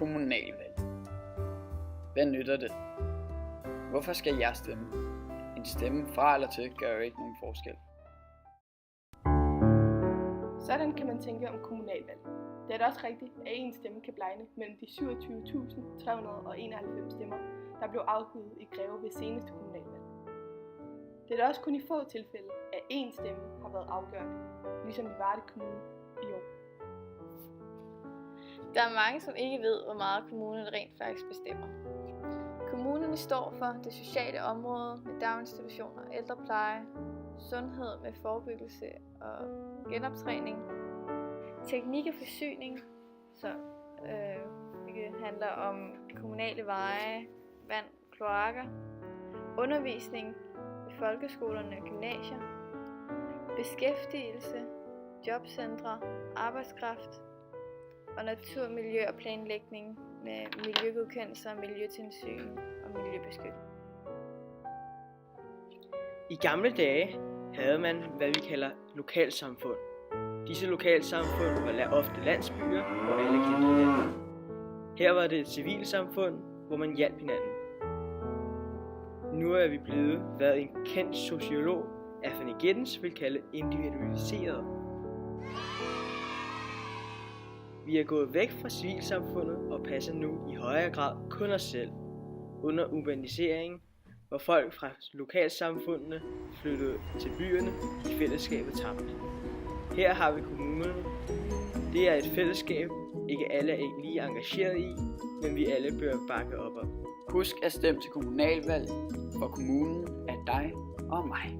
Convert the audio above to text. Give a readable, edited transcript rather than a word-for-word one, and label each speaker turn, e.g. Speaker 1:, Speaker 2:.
Speaker 1: Kommunalvalg. Hvad nytter det? Hvorfor skal jeg stemme? En stemme fra eller til gør jo ikke nogen forskel.
Speaker 2: Sådan kan man tænke om kommunalvalg. Det er da også rigtigt, at en stemme kan blegne mellem de 27.391 stemmer, der blev afgivet i Greve ved seneste kommunalvalg. Det er da også kun i få tilfælde, at én stemme har været afgørende, ligesom i Varde Kommune i år.
Speaker 3: Der er mange, som ikke ved, hvor meget kommunerne rent faktisk bestemmer. Kommunerne står for det sociale område med daginstitutioner, ældrepleje, sundhed med forebyggelse og genoptræning, teknik og forsyning, så det handler om kommunale veje, vand, kloakker, undervisning i folkeskolerne og gymnasier, beskæftigelse, jobcentre, arbejdskraft og natur, miljø og planlægning med miljøgodkendelser, miljøtilsyn og miljøbeskyttelse.
Speaker 4: I gamle dage havde man, hvad vi kalder lokalsamfund. Disse lokalsamfund var ofte landsbyer, hvor alle kendte hinanden. Her var det et civilsamfund, hvor man hjalp hinanden. Nu er vi blevet, hvad en kendt sociolog, Anthony Giddens, vil kalde individualiseret. Vi er gået væk fra civilsamfundet og passer nu i højere grad kun os selv. Under urbaniseringen, hvor folk fra lokalsamfundene flyttede til byerne, i fællesskabet tabt. Her har vi kommunerne. Det er et fællesskab, ikke alle er lige engageret i, men vi alle bør bakke op om.
Speaker 1: Husk at stemme til kommunalvalg, for kommunen er dig og mig.